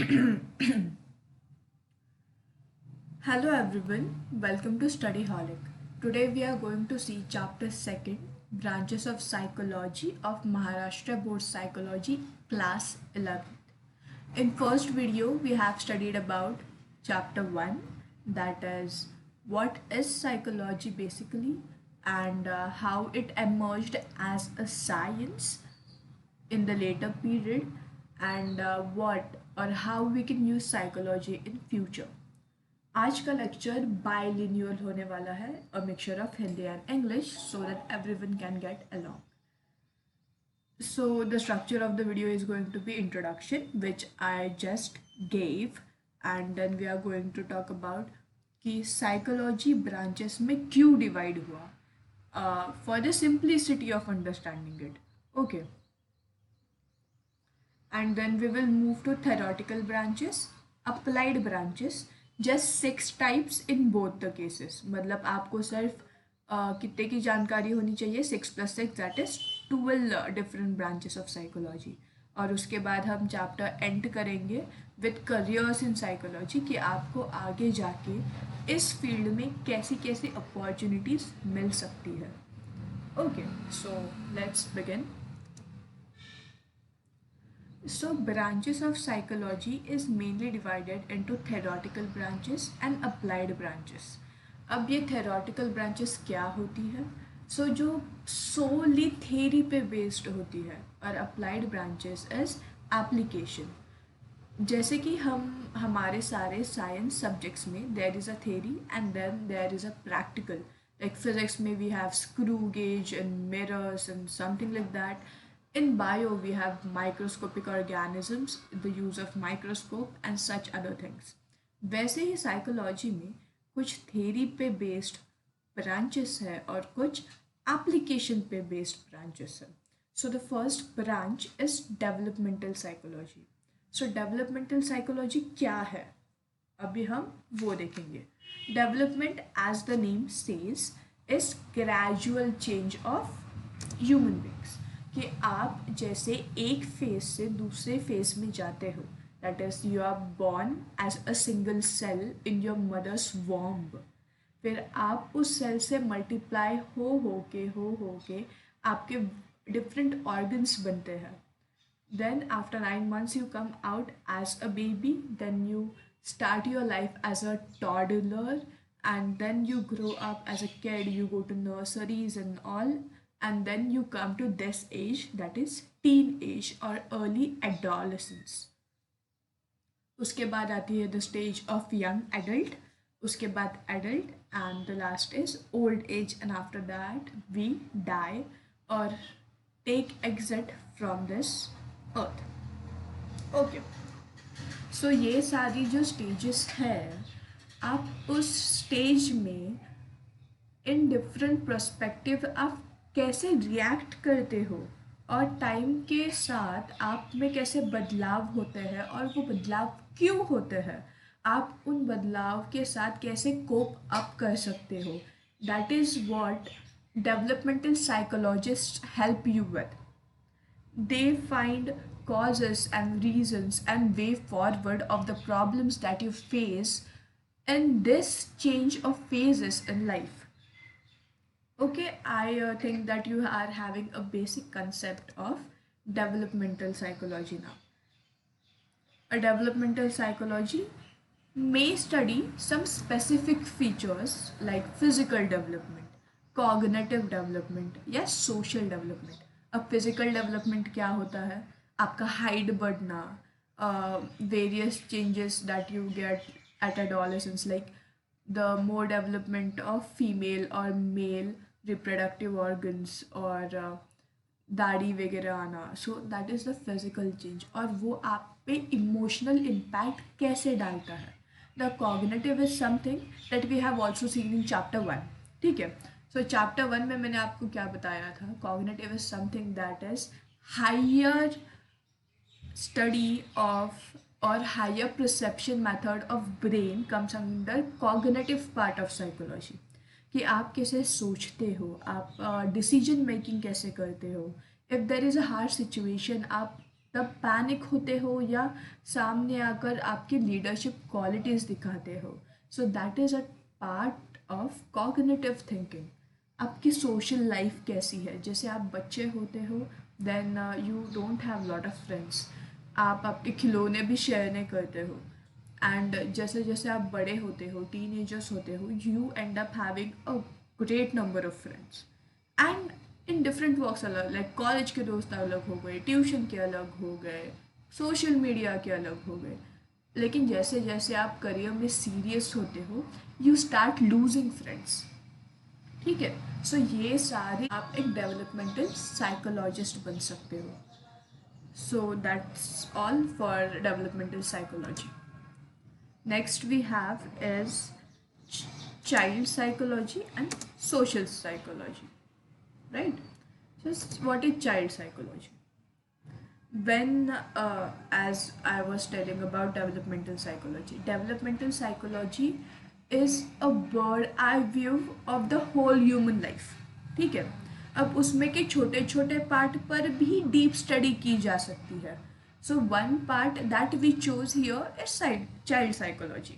Hello everyone, welcome to Studyholic. Today we are going to see chapter 2nd, Branches of Psychology of Maharashtra Board Psychology, class 11th. In first video we have studied about chapter 1, that is what is psychology basically, and how it emerged as a science in the later period, and what or how we can use psychology in future. आज का lecture बाइलिनियल होने वाला है, a mixture of Hindi and English, so that everyone can get along. So the structure of the video is going to be introduction, which I just gave, and then we are going to talk about कि psychology branches में क्यों divide हुआ, for the simplicity of understanding it. Okay. And then we will move to theoretical branches, applied branches, just 6 types in both the cases. मतलब आपको सिर्फ कितने की जानकारी होनी चाहिए, 6+6 that is 12 different branches of psychology. और उसके बाद हम चैप्टर एंड करेंगे विद करियर्स इन साइकोलॉजी कि आपको आगे जाके इस फील्ड में कैसी कैसी अपॉर्चुनिटीज़ मिल सकती है. Okay, so let's begin. So branches of psychology is mainly divided into theoretical branches and applied branches. अब ये theoretical branches क्या होती है? So जो solely theory पे based होती है, और applied branches is application. जैसे कि हम हमारे सारे साइंस सब्जेक्ट्स में there is a theory and then there is a practical. Like physics में we have screw gauge and mirrors and something like that. In bio, we have microscopic organisms, the use of microscope and such other things. वैसे ही psychology में कुछ theory पे based branches है और कुछ application पे based branches है. So the first branch is developmental psychology. So developmental psychology क्या है, अभी हम वो देखेंगे. Development as the name says is gradual change of human beings. कि आप जैसे एक फेज से दूसरे फेज में जाते हो, that is you are born as a single cell in your mother's womb. फिर आप उस सेल से मल्टीप्लाई हो के आपके डिफरेंट ऑर्गन्स बनते हैं. Then after 9 months you come out as a baby, then you start your life as a toddler, and then you grow up as a kid, you go to nurseries and all, and then you come to this age, that is teenage or early adolescence. उसके बाद आती है the stage of young adult, उसके बाद adult, and the last is old age, and after that we die और take exit from this earth. Okay, so ये सारी जो स्टेजेस है, आप उस स्टेज में इन डिफरेंट पर्सपेक्टिव आप कैसे रिएक्ट करते हो, और टाइम के साथ आप में कैसे बदलाव होते हैं और वो बदलाव क्यों होते हैं, आप उन बदलाव के साथ कैसे कोप अप कर सकते हो. That is what developmental psychologist help you with. They find causes and reasons and way forward of the problems that you face in this change of phases in life. Okay, I think that you are having a basic concept of developmental psychology now. A developmental psychology may study some specific features like physical development, cognitive development या social development. अब physical development क्या होता है, आपका height बढ़ना, various changes that you get at adolescence, like the more development of female or male reproductive organs और दाढ़ी वगैरह आना. So that is the physical change, और वो आप पे इमोशनल इम्पैक्ट कैसे डालता है. The cognitive is something that we have also seen in chapter 1. ठीक है, सो चैप्टर 1 में मैंने आपको क्या बताया था, cognitive is something that is higher study of or higher perception method of brain comes under cognitive part of psychology. कि आप कैसे सोचते हो, आप डिसीजन मेकिंग कैसे करते हो. If there is a hard situation, आप तब पैनिक होते हो या सामने आकर आपकी लीडरशिप क्वालिटीज़ दिखाते हो. So that is a part of cognitive thinking. आपकी सोशल लाइफ कैसी है? जैसे आप बच्चे होते हो, then you don't have lot of friends. आप आपके खिलौने भी शेयर नहीं करते हो. एंड जैसे जैसे आप बड़े होते हो, टीनेजर्स होते हो, you and up having a great number of friends. And in different works अलग, लाइक कॉलेज के दोस्त अलग हो गए, ट्यूशन के अलग हो गए, सोशल मीडिया के अलग हो गए. लेकिन जैसे जैसे आप करियर में सीरियस होते हो, यू स्टार्ट लूजिंग फ्रेंड्स. ठीक है. सो ये सारी आप एक डेवलपमेंटल साइकोलॉजिस्ट बन सकते हो. So that's all for developmental psychology. Next we have is child psychology and social psychology, right? Just what is child psychology? When, as I was telling about developmental psychology is a bird eye view of the whole human life. ठीक है. अब उसमें के छोटे छोटे part पर भी deep study की जा सकती है. So one part that we chose here is child psychology.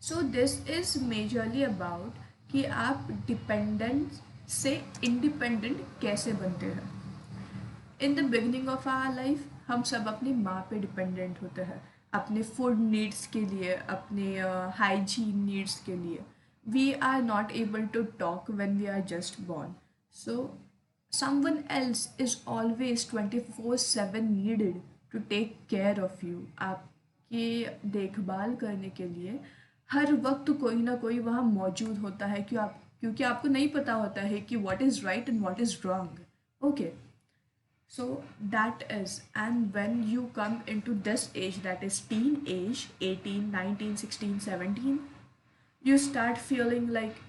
So this is majorly about कि आप डिपेंडेंट से इंडिपेंडेंट कैसे बनते हैं. In the beginning of our life हम सब अपनी माँ पे डिपेंडेंट होते हैं, अपने फूड नीड्स के लिए, अपने हाइजीन नीड्स के लिए. We are not able to talk when we are just born. So someone else is always 24/7 needed to take care of you. आपके देखभाल करने के लिए हर वक्त कोई ना कोई वहाँ मौजूद होता है, क्योंकि आपको नहीं पता होता है कि what is right and what is wrong. Okay. So that is, and when you come into this age, that is teen age, 18, 19, 16, 17, you start feeling like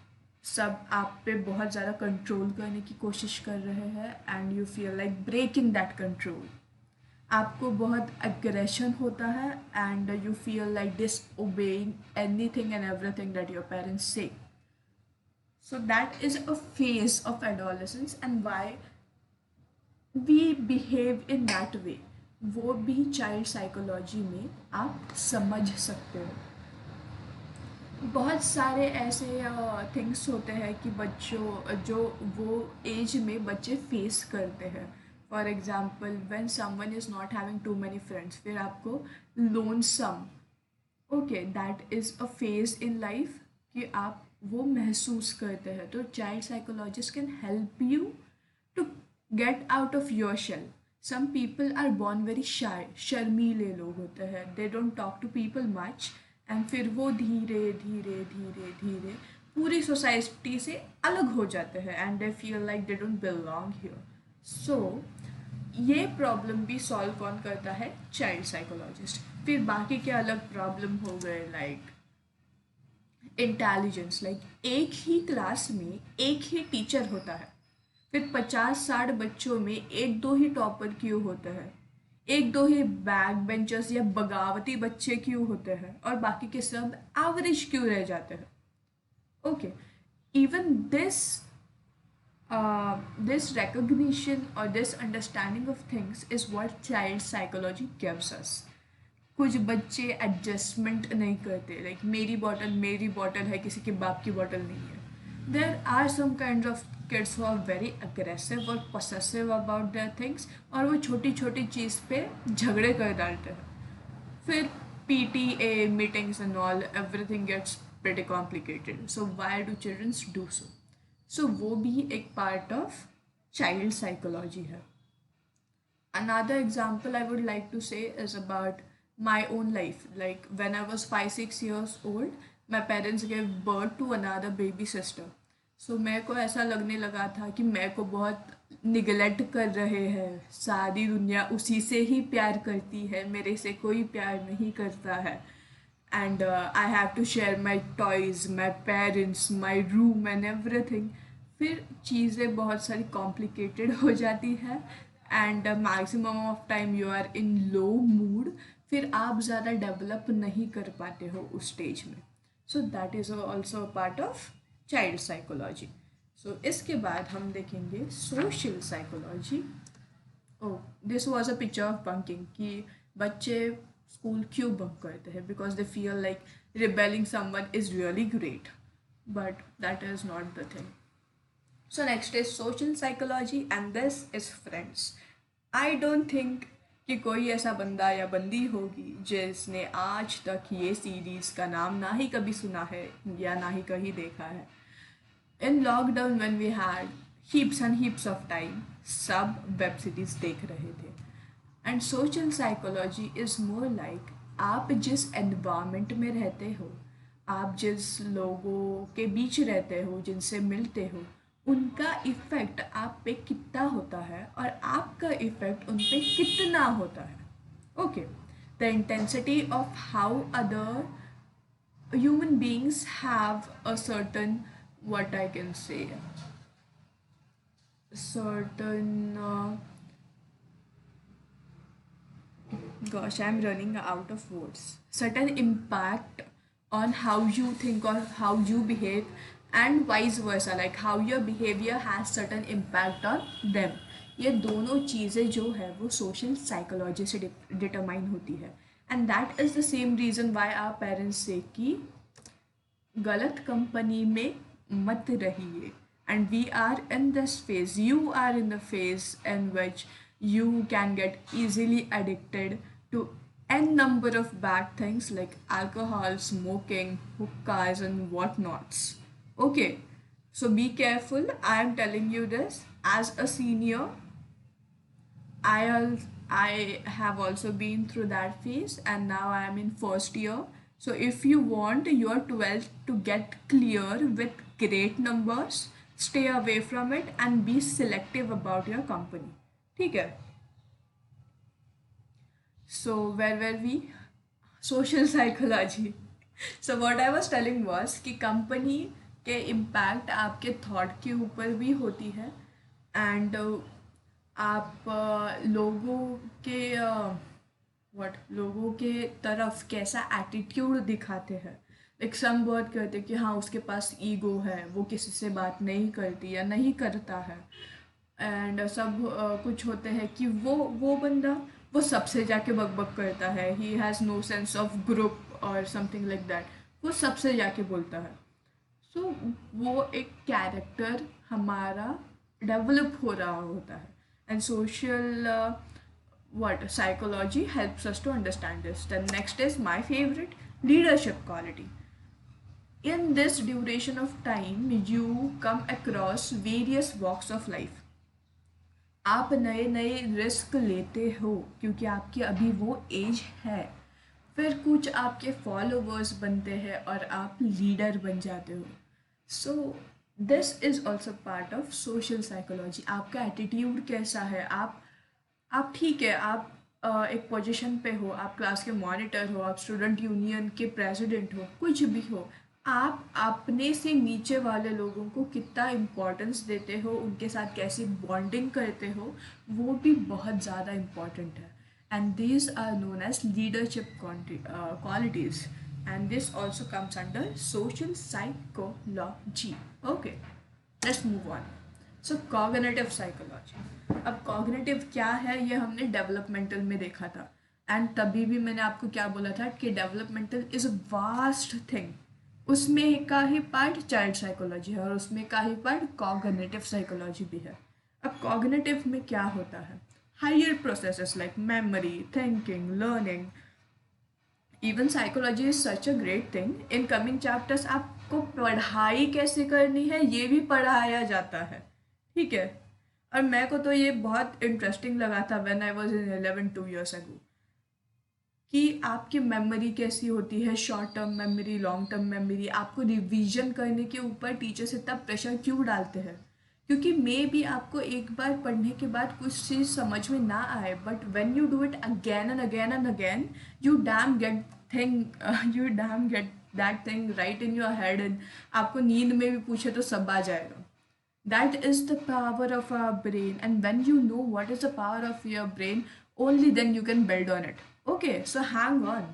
सब आप पे बहुत ज़्यादा कंट्रोल करने की कोशिश कर रहे हैं, and you feel like breaking that control. आपको बहुत अग्रेशन होता है, and you feel like disobeying anything and everything that your parents say. So that is a phase of adolescence, and why we behave in that way, वो भी child psychology में आप समझ सकते हो. बहुत सारे ऐसे थिंग्स होते हैं कि बच्चों जो वो एज में बच्चे फेस करते हैं. For example, when someone is not having too many friends, फिर आपको lonesome. Okay, that is a phase in life कि आप वो महसूस करते हैं. तो child psychologist can help you to get out of your shell. Some people are born very shy, शर्मीले लोग होते हैं, they don't talk to people much, and फिर वो धीरे धीरे धीरे धीरे पूरी सोसाइटी से अलग हो जाते हैं, and they feel like they don't belong here. So ये प्रॉब्लम भी सॉल्व कौन करता है? Child psychologist. फिर बाकी के अलग प्रॉब्लम हो गए, लाइक इंटेलिजेंस. लाइक एक ही क्लास में एक ही टीचर होता है, फिर 50-60 बच्चों में एक दो ही टॉपर क्यों होते हैं, एक दो ही बैक बेंचर्स या बगावती बच्चे क्यों होते हैं, और बाकी के सब एवरेज क्यों रह जाते हैं. Okay, even this recognition or this understanding of things is what child psychology gives us. कुछ बच्चे एडजस्टमेंट नहीं करते, लाइक मेरी बॉटल है, किसी के बाप की बॉटल नहीं है. There are some kind of kids who are very aggressive और पोसेसिव अबाउट देयर थिंग्स, और वो छोटी छोटी चीज़ पे झगड़े कर डालते हैं. फिर PTA meetings and all, everything gets pretty complicated. So why do childrens do so? So वो भी एक पार्ट ऑफ चाइल्ड साइकोलॉजी है. Another example I would like to say is about my own life. Like when I was 5-6 years old, my parents gave birth to another baby sister. So मेरे को ऐसा लगने लगा था कि मेरे को बहुत निगलेक्ट कर रहे हैं, सारी दुनिया उसी से ही प्यार करती है, मेरे से कोई प्यार नहीं करता है, and I have to share my toys, my parents, my room and everything. फिर चीज़ें बहुत सारी कॉम्प्लिकेटेड हो जाती है, and maximum of time you are in low mood, फिर आप ज़्यादा डेवलप नहीं कर पाते हो उस स्टेज में. So that is also a part of child psychology. So इसके बाद हम देखेंगे social psychology. Oh, this was a picture of bunking कि बच्चे स्कूल क्यों बंक करते हैं, because they feel like rebelling someone is really great, but that is not the thing. So next is social psychology and this is friends. I don't think कि कोई ऐसा बंदा या बंदी होगी जिसने आज तक ये सीरीज़ का नाम ना ही कभी सुना है या ना ही कहीं देखा है. In lockdown when we had heaps and heaps of time, सब वेब सीरीज देख रहे थे. And social psychology is more like आप जिस एनवायरनमेंट में रहते हो, आप जिस लोगों के बीच रहते हो, जिनसे मिलते हो, उनका इफ़ेक्ट आप पे कितना होता है और आपका इफ़ेक्ट उन पे कितना होता है. Okay, the intensity of how other human beings have a certain, what I can say, certain gosh, I'm running out of words, certain impact on how you think or how you behave, and vice versa, like how your behavior has certain impact on them. ये दोनों चीज़ें जो है वो social psychology से determine होती है. And that is the same reason why our parents से कि गलत कंपनी में मत रहिए. And we are in this phase, you are in the phase in which you can get easily addicted to n number of bad things like alcohol, smoking, hookahs and whatnots. Okay, so be careful. I am telling you this as a senior. I have also been through that phase and now I am in first year. So if you want your 12th to get clear with great numbers, stay away from it and be selective about your company. ठीक है. So where were we? Social psychology. So what I was telling was कि company के impact आपके thought के ऊपर भी होती है. एंड आप लोगों के लोगों के तरफ कैसा एटीट्यूड दिखाते हैं. लाइक सम बहुत कहते हैं कि हाँ उसके पास ईगो है, वो किसी से बात नहीं करती या नहीं करता है. एंड सब कुछ होते हैं कि वो बंदा वो सबसे जाके बकबक करता है, he has no sense of group और समथिंग लाइक दैट, वो सबसे जाके बोलता है. सो वो एक कैरेक्टर हमारा डेवलप हो रहा होता है. And social what psychology helps us to understand this. The next is my favorite, leadership quality. In this duration of time you come across various walks of life. आप नए नए रिस्क लेते हो क्योंकि आपकी अभी वो एज है. फिर कुछ आपके फॉलोवर्स बनते हैं और आप लीडर बन जाते हो. So this is also part of social psychology. आपका एटीट्यूड कैसा है. आप ठीक है, आप एक पोजीशन पे हो, आप क्लास के मॉनिटर हो, आप स्टूडेंट यूनियन के प्रेसिडेंट हो, कुछ भी हो, आप अपने से नीचे वाले लोगों को कितना इम्पोर्टेंस देते हो, उनके साथ कैसी बॉन्डिंग करते हो, वो भी बहुत ज़्यादा इम्पॉर्टेंट है. And these are known as leadership qualities and this also comes under social psychology. Okay, let's move on. So cognitive psychology. अब कॉग्निटिव क्या है ये हमने डेवलपमेंटल में देखा था. एंड तभी भी मैंने आपको क्या बोला था कि developmental is a vast thing. उसमें का ही पार्ट चाइल्ड साइकोलॉजी है और उसमें का ही पार्ट कॉग्निटिव साइकोलॉजी भी है. अब कॉग्निटिव में क्या होता है, higher processes like memory, thinking, learning. Even psychology is such a great thing. In coming chapters आपको पढ़ाई कैसे करनी है ये भी पढ़ाया जाता है. ठीक है. और मेरे को तो ये बहुत इंटरेस्टिंग लगा था when I was in 11 2 years ago कि आपकी मेमोरी कैसी होती है, short term memory, long term memory. आपको रिवीजन करने के ऊपर टीचर्स इतना प्रेशर क्यों डालते हैं, क्योंकि मे भी आपको एक बार पढ़ने के बाद कुछ चीज़ समझ में ना आए, but when you do it again and again and again you dam get that thing right in your head. And आपको नींद में भी पूछे तो सब आ जाएगा. That is the power of our brain, and when you know what is the power of your brain, only then you can build on it. Okay, so hang on.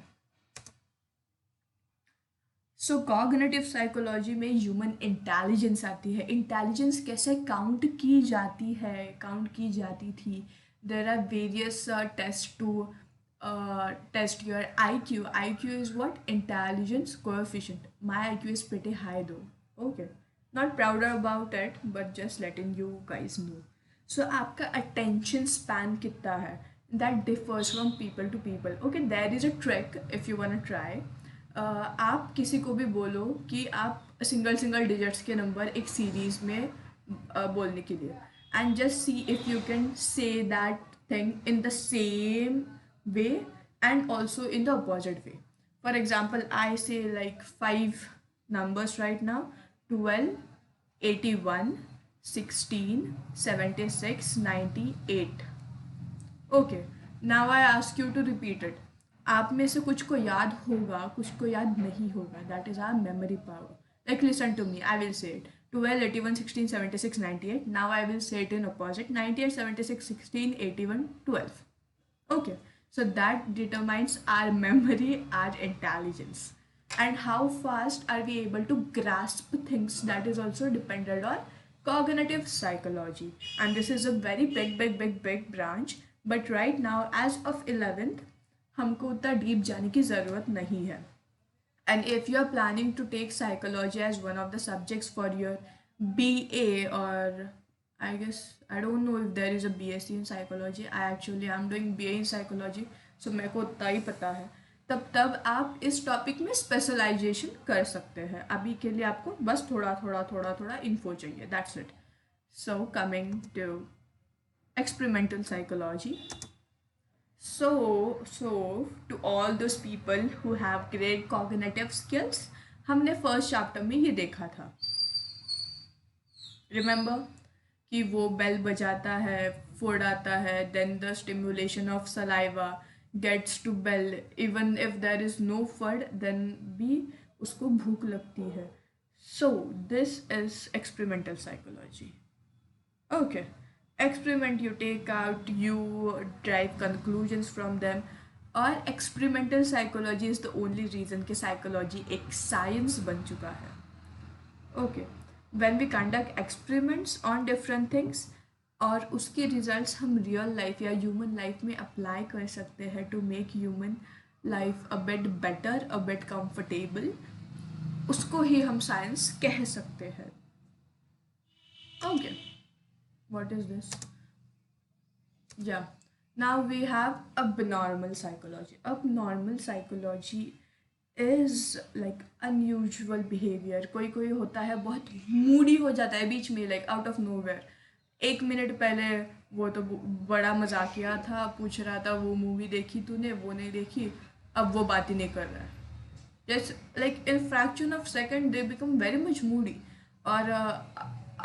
So cognitive psychology में human intelligence आती है. Intelligence कैसे count की जाती है, count की जाती थी There are various tests to test your IQ. IQ is what? Intelligence coefficient. My IQ is pretty high though. Okay. Not prouder about it, but just letting you guys know. So आपका attention span कितना है? That differs from people to people. Okay, there is a trick if you wanna try. आप किसी को भी बोलो कि आप सिंगल डिजिट्स के नंबर एक सीरीज में बोलने के लिए, and just see if you can say that thing in the same way and also in the opposite way. For example, I say like 5 numbers right now: 12, 81, 16, 76, 98. Okay, now I ask you to repeat it. आप में से कुछ को याद होगा, कुछ को याद नहीं होगा. That is our memory power. Like, listen to me, I will say it. 12, 81, 16, 76, 98. Now I will say it in opposite: 98, 76, 16, 81, 12. Okay, so that determines our memory, our intelligence. And how fast are we able to grasp things, that is also dependent on cognitive psychology. And this is a very big branch. But right now, as of 11th, हमको उतना deep जाने की ज़रूरत नहीं है. And if you are planning to take psychology as one of the subjects for your BA, or I guess, I don't know if there is a BSc in psychology. I'm doing BA in psychology, so मेरे को उतना ही पता है. तब आप इस topic में specialisation कर सकते हैं. अभी के लिए आपको बस थोड़ा इन्फो चाहिए. That's it. So coming to experimental psychology. So to all those people who have great cognitive skills, हमने फर्स्ट चैप्टर में ये देखा था. रिमेंबर कि वो बेल बजाता है, फूड आता है, then the stimulation of saliva gets to bell. Even if there is no food, then भी उसको भूख लगती है. So this is experimental psychology. Okay, experiment you take out, you drive conclusions from them. और experimental psychology is the only reason कि psychology एक science बन चुका है. Okay, when we conduct experiments on different things, और उसके results हम real life या human life में apply कर सकते हैं to make human life a bit better, a bit comfortable, उसको ही हम science कह सकते हैं. Okay. What is this? Yeah. Now we have abnormal psychology. Abnormal psychology is like unusual behavior. कोई होता है बहुत मूडी हो जाता है बीच में, like out of nowhere. 1 minute पहले वो तो बड़ा मजाकिया था, पूछ रहा था वो मूवी देखी तूने, वो नहीं देखी, अब वो बात ही नहीं कर रहा है. Just like in fraction of second they become very much moody. और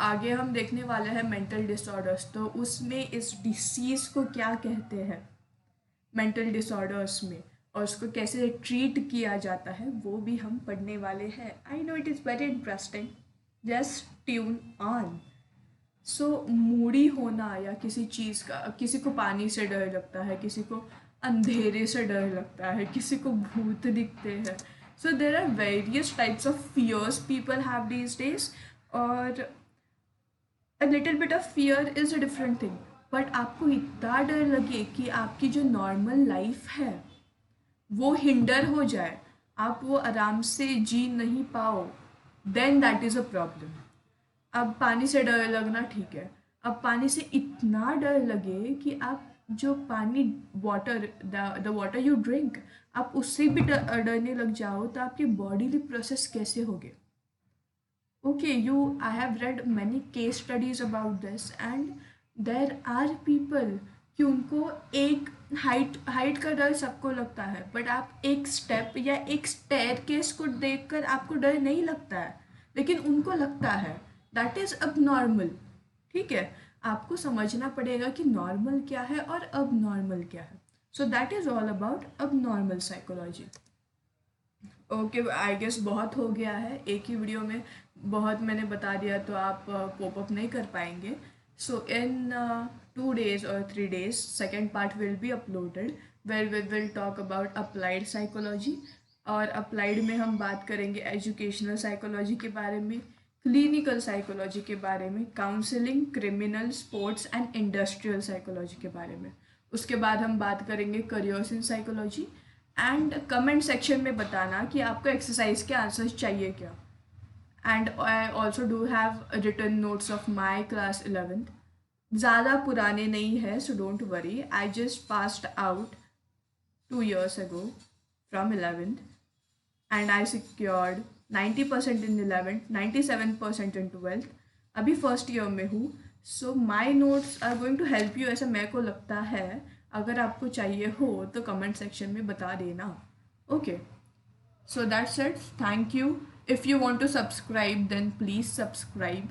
आगे हम देखने वाले हैं मेंटल डिसऑर्डर्स. तो उसमें इस डिसीज़ को क्या कहते हैं मेंटल डिसऑर्डर्स में, और उसको कैसे ट्रीट किया जाता है, वो भी हम पढ़ने वाले हैं. I know it is very interesting. Just tune on. So Moody होना या किसी चीज़ का, किसी को पानी से डर लगता है, किसी को अंधेरे से डर लगता है, किसी को भूत दिखते हैं. So there are various types of fears people have these days. और a little bit of fear is a different thing. But आपको इतना डर लगे कि आपकी जो नॉर्मल लाइफ है वो हिंडर हो जाए, आप वो आराम से जी नहीं पाओ, then that is a problem. अब पानी से डर लगना ठीक है. अब पानी से इतना डर लगे कि आप जो पानी water the water you drink, आप उससे भी डरने लग जाओ, तो आपकी बॉडीली प्रोसेस कैसे होगे. Okay, I have read many case studies about this, and there are people कि उनको एक हाइट का डर सबको लगता है, बट आप एक स्टेप या एक स्टेयरकेस को देखकर आपको डर नहीं लगता है, लेकिन उनको लगता है. दैट इज़ अब नॉर्मल. ठीक है, आपको समझना पड़ेगा कि नॉर्मल क्या है और अब नॉर्मल क्या है. So that is all about abnormal psychology. Okay, I guess बहुत हो गया है. एक ही वीडियो में बहुत मैंने बता दिया तो आप कोप अप नहीं कर पाएंगे. सो इन 2 days or 3 days second part will be uploaded where we will talk about applied psychology. और अप्लाइड में हम बात करेंगे एजुकेशनल साइकोलॉजी के बारे में, क्लिनिकल साइकोलॉजी के बारे में, counselling, criminal, sports and industrial psychology के बारे में। उसके बाद हम बात करेंगे careers in psychology. And comment section में बताना कि आपको एक्सरसाइज के आंसर्स चाहिए क्या। And I also do have written notes of my class 11th। ज़्यादा पुराने नहीं है, so don't worry, I just passed out 2 years ago from 11th, and I secured 90% in 11th, 97% in 12th। अभी first year में हूँ, so my notes are going to help you, ऐसा मेरे को लगता है। अगर आपको चाहिए हो तो कमेंट सेक्शन में बता देना। Okay, so that's it. Thank you. If you want to subscribe, then please subscribe.